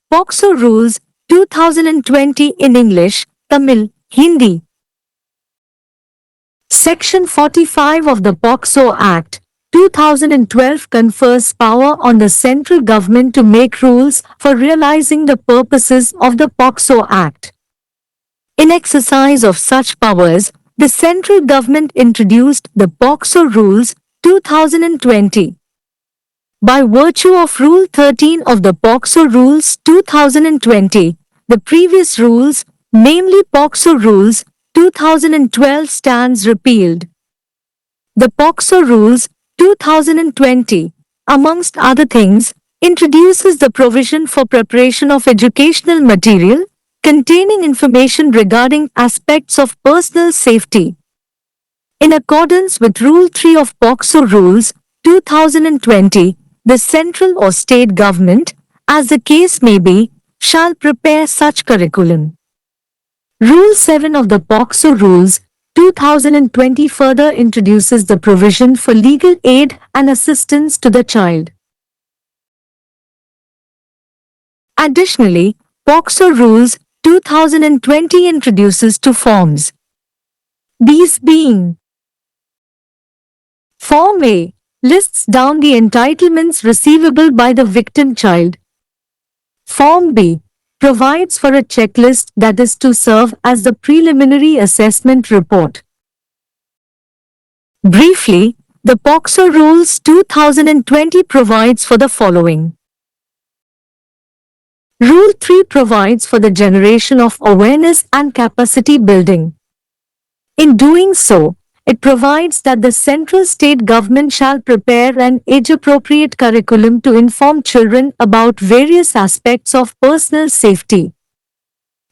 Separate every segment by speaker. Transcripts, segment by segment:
Speaker 1: POCSO Rules 2020 in English, Tamil, Hindi. Section 45 of the POCSO Act 2012 confers power on the central government to make rules for realizing the purposes of the POCSO Act. In exercise of such powers, the central government introduced the POCSO Rules 2020. By virtue of Rule 13 of the POCSO Rules 2020, the previous rules, namely POCSO Rules 2012, stands repealed. The POCSO Rules 2020, amongst other things, introduces the provision for preparation of educational material containing information regarding aspects of personal safety. In accordance with Rule 3 of POCSO Rules 2020, the central or state government, as the case may be, shall prepare such curriculum. Rule 7 of the POCSO Rules 2020 further introduces the provision for legal aid and assistance to the child. Additionally, POCSO Rules 2020 introduces two forms. These being: Form A lists down the entitlements receivable by the victim child. Form B provides for a checklist that is to serve as the preliminary assessment report. Briefly, the POCSO Rules 2020 provides for the following. Rule 3 provides for the generation of awareness and capacity building. In doing so, it provides that the central state government shall prepare an age-appropriate curriculum to inform children about various aspects of personal safety.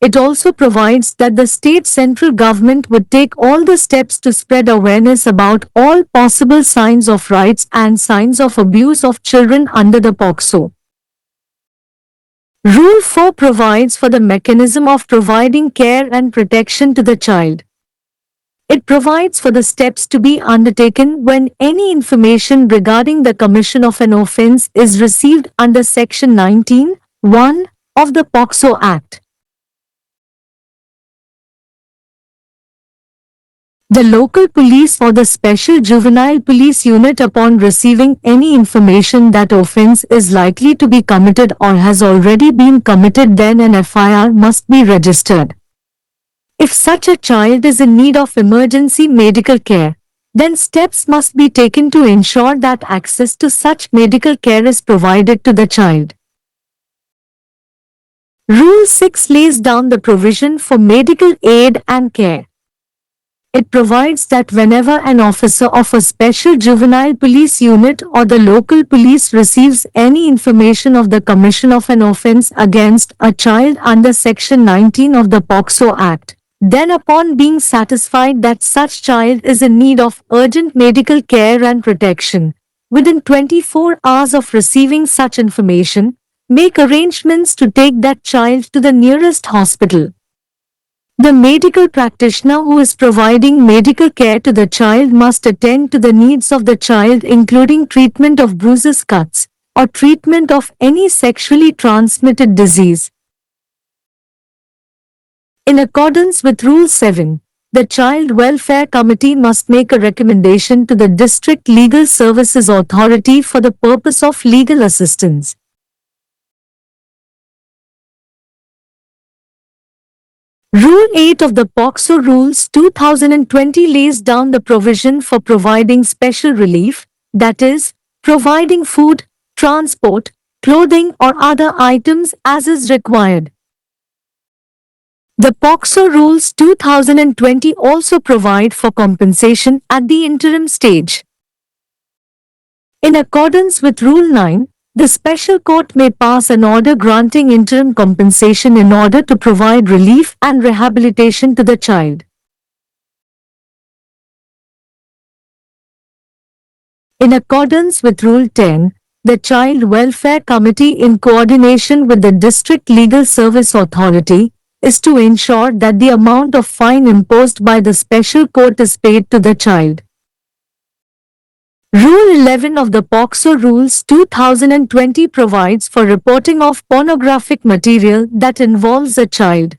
Speaker 1: It also provides that the state central government would take all the steps to spread awareness about all possible signs of rights and signs of abuse of children under the POCSO. Rule 4 provides for the mechanism of providing care and protection to the child. It provides for the steps to be undertaken when any information regarding the commission of an offense is received under Section 19(1) of the POCSO Act. The local police or the special juvenile police unit, upon receiving any information that offense is likely to be committed or has already been committed, then an FIR must be registered. If such a child is in need of emergency medical care, then steps must be taken to ensure that access to such medical care is provided to the child. Rule 6 lays down the provision for medical aid and care. It provides that whenever an officer of a special juvenile police unit or the local police receives any information of the commission of an offense against a child under Section 19 of the POCSO Act, then upon being satisfied that such child is in need of urgent medical care and protection, within 24 hours of receiving such information, make arrangements to take that child to the nearest hospital. The medical practitioner who is providing medical care to the child must attend to the needs of the child, including treatment of bruises, cuts, or treatment of any sexually transmitted disease. In accordance with Rule 7, the Child Welfare Committee must make a recommendation to the District Legal Services Authority for the purpose of legal assistance. Rule 8 of the POCSO Rules 2020 lays down the provision for providing special relief, that is, providing food, transport, clothing or other items as is required. The POCSO Rules 2020 also provide for compensation at the interim stage. In accordance with Rule 9, the Special Court may pass an order granting interim compensation in order to provide relief and rehabilitation to the child. In accordance with Rule 10, the Child Welfare Committee, in coordination with the District Legal Service Authority, is to ensure that the amount of fine imposed by the special court is paid to the child. Rule 11 of the POCSO Rules 2020 provides for reporting of pornographic material that involves a child.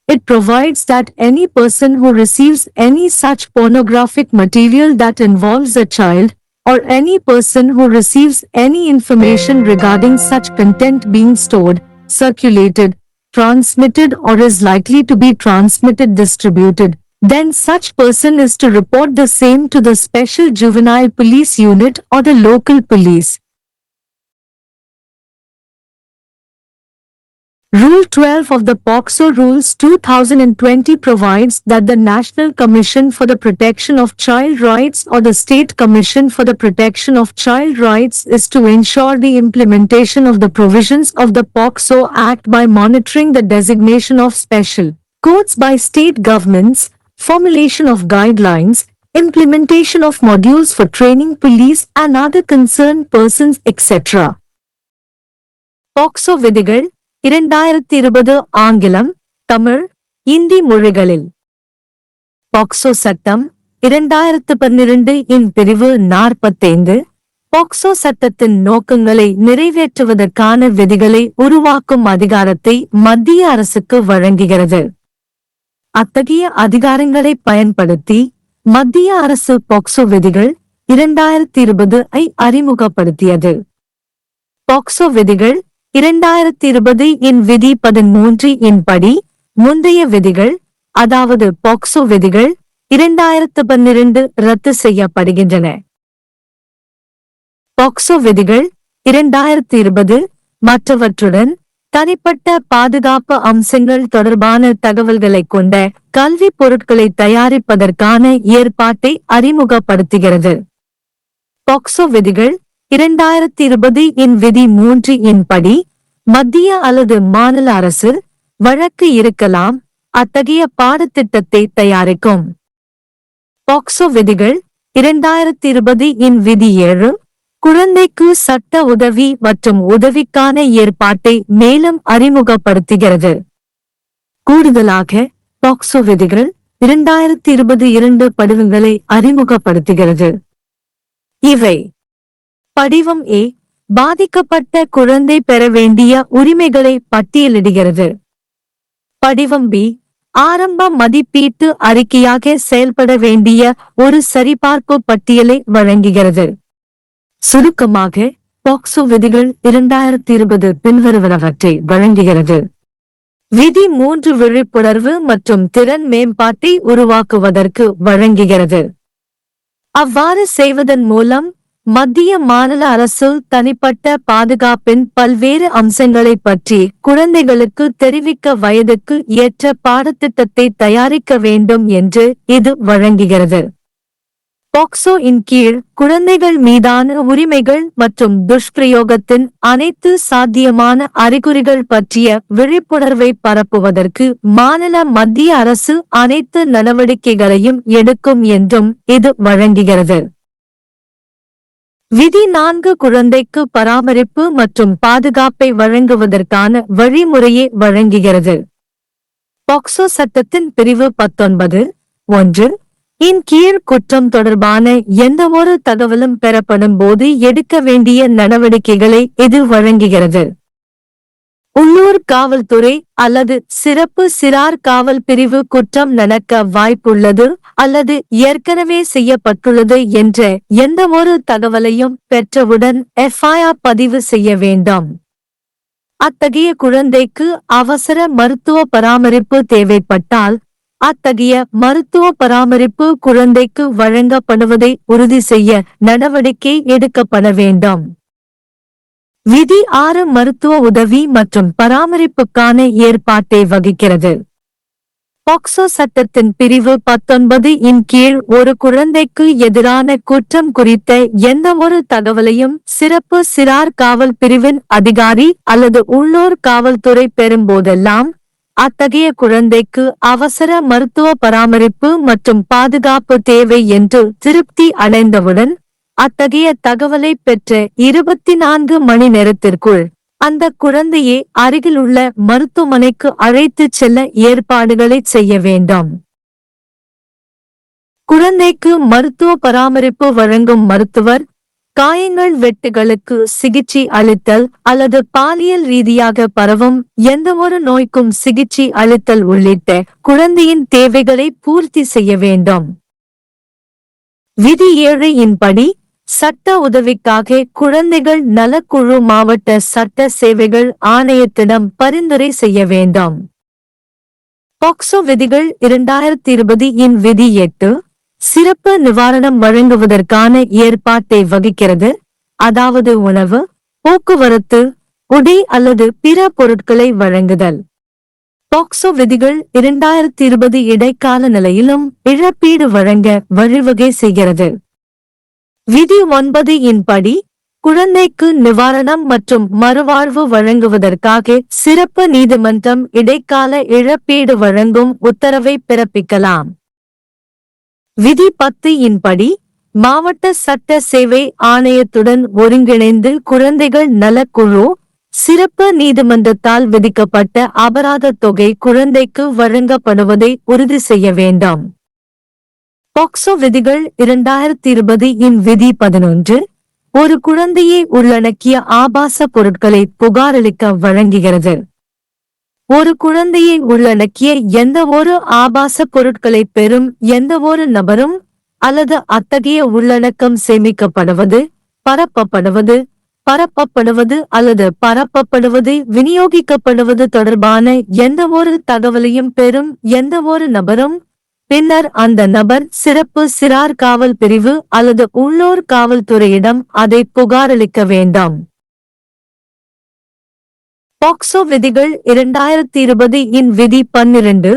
Speaker 1: It provides that any person who receives any such pornographic material that involves a child, or any person who receives any information regarding such content being stored, circulated, transmitted or is likely to be transmitted, distributed, then such person is to report the same to the Special Juvenile Police Unit or the local police. Rule 12 of the POCSO Rules 2020 provides that the National Commission for the Protection of Child Rights or the State Commission for the Protection of Child Rights is to ensure the implementation of the provisions of the POCSO Act by monitoring the designation of special courts by state governments, formulation of guidelines, implementation of modules for training police and other concerned persons, etc. POCSO விதிகள் 2020 ஆங்கிலம், தமிழ், இந்தி மொழிகளில். POCSO சட்டம் 2012 இன் பிரிவு 45 POCSO சட்டத்தின் நோக்கங்களை நிறைவேற்றுவதற்கான விதிகளை உருவாக்கும் அதிகாரத்தை மத்திய அரசுக்கு வழங்குகிறது. அத்தகைய அதிகாரங்களை பயன்படுத்தி மத்திய அரசு POCSO விதிகள் 2020 ஐ அறிமுகப்படுத்தியது. POCSO விதிகள் 2020 இன் விதி 13 இன் படி முந்தைய விதிகள், அதாவது POCSO விதிகள் 2012 ரத்து செய்யப்படுகின்றன. POCSO விதிகள் 2020 மற்றவற்றுடன் தனிப்பட்ட பாதுகாப்பு அம்சங்கள் தொடர்பான தகவல்களைக் கொண்ட கல்வி பொருட்களை தயாரிப்பதற்கான ஏற்பாட்டை அறிமுகப்படுத்துகிறது. POCSO விதிகள் 2020 இன் விதி 3 இன் படி மத்திய அல்லது மாநில அரசு வழக்கு இருக்கலாம் அத்தகைய பாடத்திட்டத்தை தயாரிக்கும். POCSO விதிகள் 2020 இன் விதி 7 குழந்தைக்கு சட்ட உதவி மற்றும் உதவிக்கான ஏற்பாட்டை மேலும் அறிமுகப்படுத்துகிறது. கூடுதலாக POCSO விதிகள் 2022 படிவங்களை அறிமுகப்படுத்துகிறது. இவை: படிவம் A பாதிக்கப்பட்ட குழந்தை பெற வேண்டிய உரிமைகளை பட்டியலிடுகிறது. படிவம் B ஆரம்ப மதிப்பீட்டு அறிக்கையாக செயல்பட வேண்டிய ஒரு சரிபார்ப்பு பட்டியலை வழங்குகிறது. சுருக்கமாக POCSO விதிகள் 2020 பின்வருவனவற்றை வழங்குகிறது. விதி 3 விழிப்புணர்வு மற்றும் திறன் மேம்பாட்டை உருவாக்குவதற்கு வழங்குகிறது. அவ்வாறு செய்வதன் மூலம் மத்திய மாநில அரசு தனிப்பட்ட பாதுகாப்பின் பல்வேறு அம்சங்களைப் பற்றி குழந்தைகளுக்கு தெரிவிக்க வயதுக்கு ஏற்ற பாடத்திட்டத்தை தயாரிக்க வேண்டும் என்று இது வழங்குகிறது. POCSO இன் கீழ் குழந்தைகள் மீதான உரிமைகள் மற்றும் துஷ்பிரயோகத்தின் அனைத்து சாத்தியமான அறிகுறிகள் பற்றிய விழிப்புணர்வை பரப்புவதற்கு மாநில மத்திய அரசு அனைத்து நடவடிக்கைகளையும் எடுக்கும் என்றும் இது வழங்குகிறது. விதி 4 குழந்தைக்கு பராமரிப்பு மற்றும் பாதுகாப்பை வழங்குவதற்கான வழிமுறையை வழங்குகிறது. POCSO சட்டத்தின் பிரிவு 19(1) இன் கீழ் குற்றம் தொடர்பான எந்தவொரு தகவலும் பெறப்படும் போது எடுக்க வேண்டிய நடவடிக்கைகளை இது வழங்குகிறது. உள்ளூர் காவல்துறை அல்லது சிறப்பு சிறார் காவல் பிரிவு குற்றம் நடக்க வாய்ப்புள்ளது அல்லது ஏற்கனவே செய்யப்பட்டுள்ளது என்ற எந்தவொரு தகவலையும் பெற்றவுடன் FIR பதிவு செய்ய வேண்டும். அத்தகைய குழந்தைக்கு அவசர மருத்துவ பராமரிப்பு தேவைப்பட்டால் அத்தகைய மருத்துவ பராமரிப்பு குழந்தைக்கு வழங்கப்படுவதை உறுதி செய்ய நடவடிக்கை எடுக்கப்பட வேண்டும். விதி 6 மருத்துவ உதவி மற்றும் பராமரிப்புக்கான ஏற்பாட்டை வகிக்கிறது. POCSO சட்டத்தின் பிரிவு 19 இன் கீழ் ஒரு குழந்தைக்கு எதிரான குற்றம் குறித்த எந்தவொரு தகவலையும் சிறப்பு சிறார் காவல் பிரிவின் அதிகாரி அல்லது உள்ளூர் காவல்துறை பெறும்போதெல்லாம் அத்தகைய குழந்தைக்கு அவசர மருத்துவ பராமரிப்பு மற்றும் பாதுகாப்பு தேவை என்று திருப்தி அடைந்தவுடன் அத்தகைய தகவலை பெற்ற 24 மணி நேரத்திற்குள் அந்த குழந்தையை அருகிலுள்ள மருத்துவமனைக்கு அழைத்துச் செல்ல ஏற்பாடுகளை செய்ய வேண்டும். குழந்தைக்கு மருத்துவ பராமரிப்பு வழங்கும் மருத்துவர் காயங்கள் வெட்டுகளுக்கு சிகிச்சை அளித்தல் அல்லது பாலியல் ரீதியாக பரவும் எந்தவொரு நோய்க்கும் சிகிச்சை அளித்தல் உள்ளிட்ட குழந்தையின் தேவைகளை பூர்த்தி செய்ய வேண்டும். விதி 7 இன்படி சட்ட உதவிக்காக குழந்தைகள் நலக்குழு மாவட்ட சட்ட சேவைகள் ஆணையத்திடம் பரிந்துரை செய்ய வேண்டும். பாக்சோ விதிகள் 2020 இன் விதி 8 சிறப்பு நிவாரணம் வழங்குவதற்கான ஏற்பாட்டை வகிக்கிறது. அதாவது உணவு, போக்குவரத்து, உடை அல்லது பிற பொருட்களை வழங்குதல். பாக்சோ விதிகள் 2020 இடைக்கால நிலையிலும் இழப்பீடு வழங்க வழிவகை செய்கிறது. விதி 9 இன்படி குழந்தைக்கு நிவாரணம் மற்றும் மறுவாழ்வு வழங்குவதற்காக சிறப்பு நீதிமன்றம் இடைக்கால இழப்பீடு வழங்கும் உத்தரவை பிறப்பிக்கலாம். விதி 10 இன்படி மாவட்ட சட்ட சேவை ஆணையத்துடன் ஒருங்கிணைந்து குழந்தைகள் நலக்குழு சிறப்பு நீதிமன்றத்தால் விதிக்கப்பட்ட அபராத தொகை குழந்தைக்கு வழங்கப்படுவதை உறுதி செய்ய வேண்டும். பாக்சோ விதிகள் 2020 இன் விதி 11 ஒரு குழந்தையை உள்ளடக்கிய ஆபாச பொருட்களை புகாரளிக்க வழங்குகிறது. ஒரு குழந்தையை உள்ளடக்கிய எந்த ஒரு ஆபாச பொருட்களை பெறும் எந்த ஒரு நபரும் அல்லது அத்தகைய உள்ளடக்கம் சேமிக்கப்படுவது, பரப்பப்படுவது அல்லது பரப்பப்படுவது விநியோகிக்கப்படுவது தொடர்பான எந்த ஒரு தகவலையும் பெறும் எந்த ஒரு நபரும் பின்னர் அந்த நபர் சிறப்பு சிறார் காவல் பிரிவு அல்லது உள்ளூர் காவல்துறையிடம் அதை புகாரளிக்க வேண்டும். பாக்சோ விதிகள் 2020 இன் விதி 12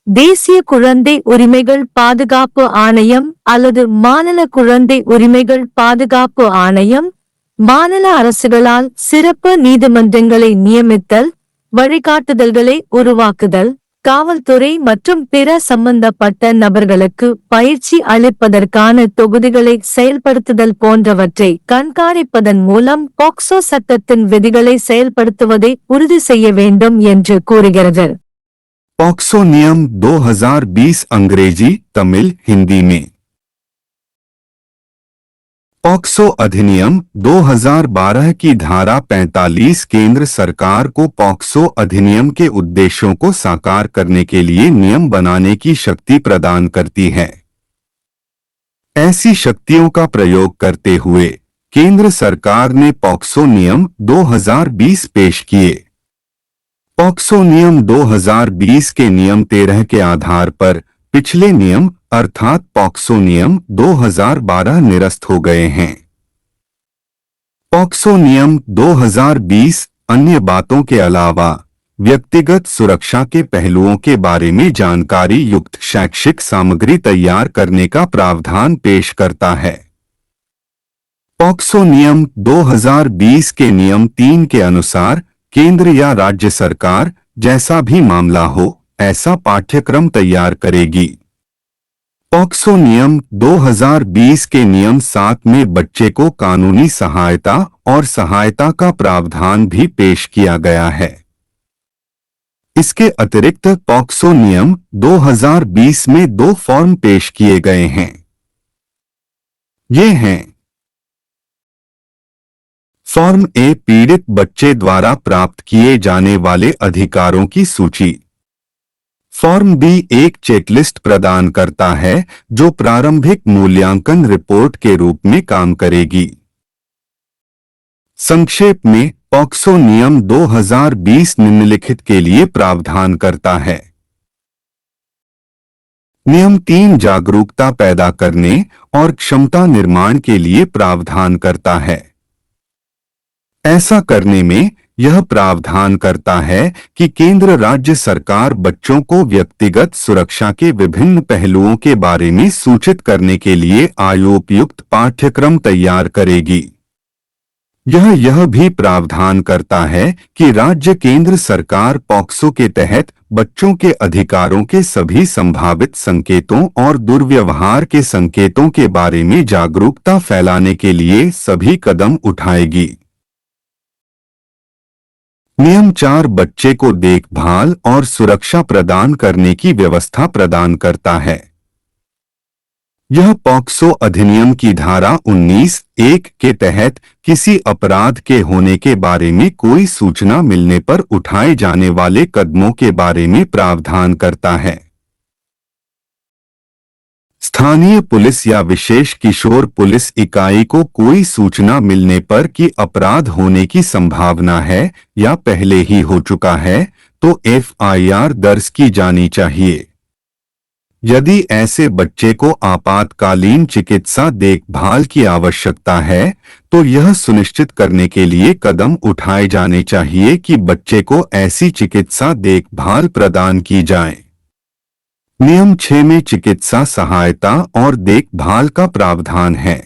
Speaker 1: தேசிய குழந்தை உரிமைகள் பாதுகாப்பு ஆணையம் அல்லது மாநில குழந்தை உரிமைகள் பாதுகாப்பு ஆணையம் மாநில அரசுகளால் சிறப்பு நீதிமன்றங்களை நியமித்தல், வழிகாட்டுதல்களை உருவாக்குதல், காவல்துறை மற்றும் பிற சம்பந்தப்பட்ட நபர்களுக்கு பயிற்சி அளிப்பதற்கான தொகுதிகளை செயல்படுத்துதல் போன்றவற்றை கண்காணிப்பதன் மூலம் பாக்சோ சட்டத்தின் விதிகளை செயல்படுத்துவதை உறுதி செய்ய வேண்டும் என்று கூறுகிறது.
Speaker 2: पॉक्सो नियम 2020 अंग्रेजी, तमिल, हिंदी में। पॉक्सो अधिनियम 2012 की धारा 45 केंद्र सरकार को पॉक्सो अधिनियम के उद्देश्यों को साकार करने के लिए नियम बनाने की शक्ति प्रदान करती है। ऐसी शक्तियों का प्रयोग करते हुए केंद्र सरकार ने पॉक्सो नियम 2020 पेश किए। पॉक्सो नियम 2020 के नियम 13 के आधार पर पिछले नियम अर्थात पॉक्सो नियम 2012 निरस्त हो गए हैं। पॉक्सो नियम 2020 अन्य बातों के अलावा व्यक्तिगत सुरक्षा के पहलुओं के बारे में जानकारी युक्त शैक्षिक सामग्री तैयार करने का प्रावधान पेश करता है। पॉक्सो नियम 2020 के नियम 3 के अनुसार केंद्र या राज्य सरकार जैसा भी मामला हो ऐसा पाठ्यक्रम तैयार करेगी। पॉक्सो नियम 2020 के नियम 7 में बच्चे को कानूनी सहायता और सहायता का प्रावधान भी पेश किया गया है। इसके अतिरिक्त पॉक्सो नियम 2020 में 2 फॉर्म पेश किए गए हैं। ये हैं फॉर्म ए पीड़ित बच्चे द्वारा प्राप्त किए जाने वाले अधिकारों की सूची। फॉर्म बी एक चेकलिस्ट प्रदान करता है जो प्रारंभिक मूल्यांकन रिपोर्ट के रूप में काम करेगी। संक्षेप में पॉक्सो नियम 2020 निम्नलिखित के लिए प्रावधान करता है। नियम 3 जागरूकता पैदा करने और क्षमता निर्माण के लिए प्रावधान करता है। ऐसा करने में यह प्रावधान करता है कि केंद्र राज्य सरकार बच्चों को व्यक्तिगत सुरक्षा के विभिन्न पहलुओं के बारे में सूचित करने के लिए आयोपयुक्त पाठ्यक्रम तैयार करेगी। यह भी प्रावधान करता है कि राज्य केंद्र सरकार पॉक्सो के तहत बच्चों के अधिकारों के सभी संभावित संकेतों और दुर्व्यवहार के संकेतों के बारे में जागरूकता फैलाने के लिए सभी कदम उठाएगी। नियम 4 बच्चे को देखभाल और सुरक्षा प्रदान करने की व्यवस्था प्रदान करता है। यह पॉक्सो अधिनियम की धारा 19(1) के तहत किसी अपराध के होने के बारे में कोई सूचना मिलने पर उठाए जाने वाले कदमों के बारे में प्रावधान करता है। स्थानीय पुलिस या विशेष किशोर पुलिस इकाई को कोई सूचना मिलने पर कि अपराध होने की संभावना है या पहले ही हो चुका है तो एफआईआर दर्ज की जानी चाहिए। यदि ऐसे बच्चे को आपातकालीन चिकित्सा देखभाल की आवश्यकता है तो यह सुनिश्चित करने के लिए कदम उठाए जाने चाहिए कि बच्चे को ऐसी चिकित्सा देखभाल प्रदान की जाए। नियम 6 में चिकित्सा सहायता और देखभाल का प्रावधान है।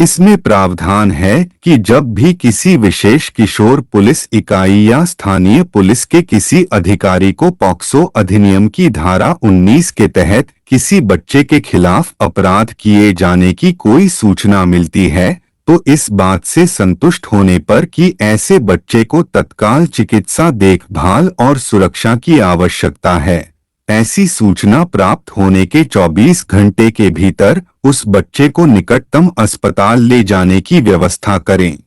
Speaker 2: इसमें प्रावधान है कि जब भी किसी विशेष किशोर पुलिस इकाई या स्थानीय पुलिस के किसी अधिकारी को पॉक्सो अधिनियम की धारा 19 के तहत किसी बच्चे के खिलाफ अपराध किए जाने की कोई सूचना मिलती है तो इस बात से संतुष्ट होने पर कि ऐसे बच्चे को तत्काल चिकित्सा देखभाल और सुरक्षा की आवश्यकता है, ऐसी सूचना प्राप्त होने के 24 घंटे के भीतर उस बच्चे को निकटतम अस्पताल ले जाने की व्यवस्था करें।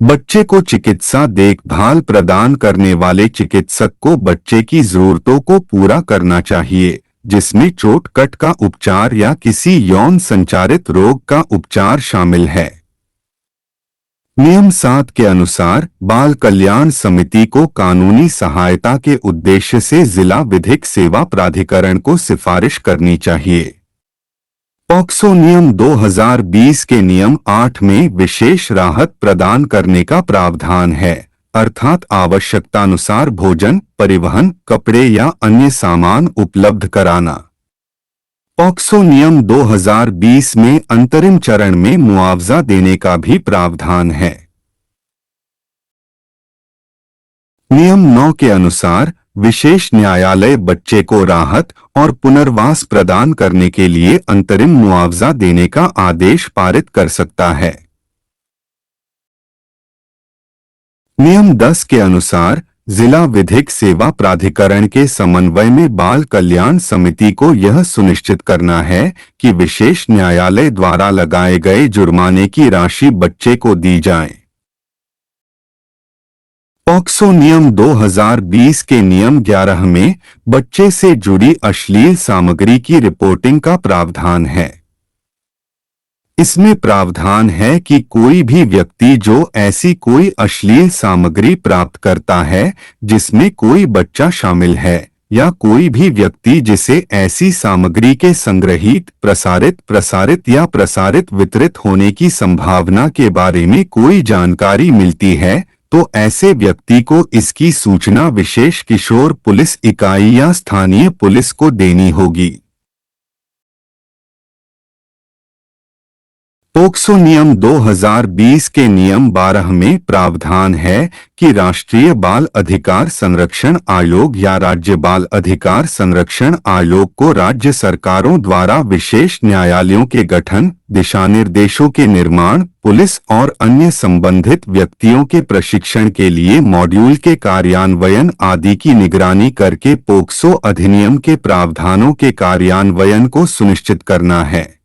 Speaker 2: बच्चे को चिकित्सा देखभाल प्रदान करने वाले चिकित्सक को बच्चे की जरूरतों को पूरा करना चाहिए, जिसमें चोट कट का उपचार या किसी यौन संचारित रोग का उपचार शामिल है। नियम 7 के अनुसार बाल कल्याण समिति को कानूनी सहायता के उद्देश्य से जिला विधिक सेवा प्राधिकरण को सिफारिश करनी चाहिए। पॉक्सो नियम 2020 के नियम 8 में विशेष राहत प्रदान करने का प्रावधान है, अर्थात आवश्यकतानुसार भोजन, परिवहन, कपड़े या अन्य सामान उपलब्ध कराना। पॉक्सो नियम 2020 में अंतरिम चरण में मुआवजा देने का भी प्रावधान है। नियम 9 के अनुसार विशेष न्यायालय बच्चे को राहत और पुनर्वास प्रदान करने के लिए अंतरिम मुआवजा देने का आदेश पारित कर सकता है। नियम 10 के अनुसार जिला विधिक सेवा प्राधिकरण के समन्वय में बाल कल्याण समिति को यह सुनिश्चित करना है कि विशेष न्यायालय द्वारा लगाए गए जुर्माने की राशि बच्चे को दी जाए। पॉक्सो नियम 2020 के नियम 11 में बच्चे से जुड़ी अश्लील सामग्री की रिपोर्टिंग का प्रावधान है। इसमें प्रावधान है कि कोई भी व्यक्ति जो ऐसी कोई अश्लील सामग्री प्राप्त करता है जिसमें कोई बच्चा शामिल है या कोई भी व्यक्ति जिसे ऐसी सामग्री के संग्रहीत, प्रसारित या प्रसारित वितरित होने की संभावना के बारे में कोई जानकारी मिलती है तो ऐसे व्यक्ति को इसकी सूचना विशेष किशोर पुलिस इकाई या स्थानीय पुलिस को देनी होगी। पॉक्सो नियम 2020 के नियम 12 में प्रावधान है कि राष्ट्रीय बाल अधिकार संरक्षण आयोग या राज्य बाल अधिकार संरक्षण आयोग को राज्य सरकारों द्वारा विशेष न्यायालयों के गठन, दिशानिर्देशों के निर्माण, पुलिस और अन्य संबंधित व्यक्तियों के प्रशिक्षण के लिए मॉड्यूल के कार्यान्वयन आदि की निगरानी करके पॉक्सो अधिनियम के प्रावधानों के कार्यान्वयन को सुनिश्चित करना है।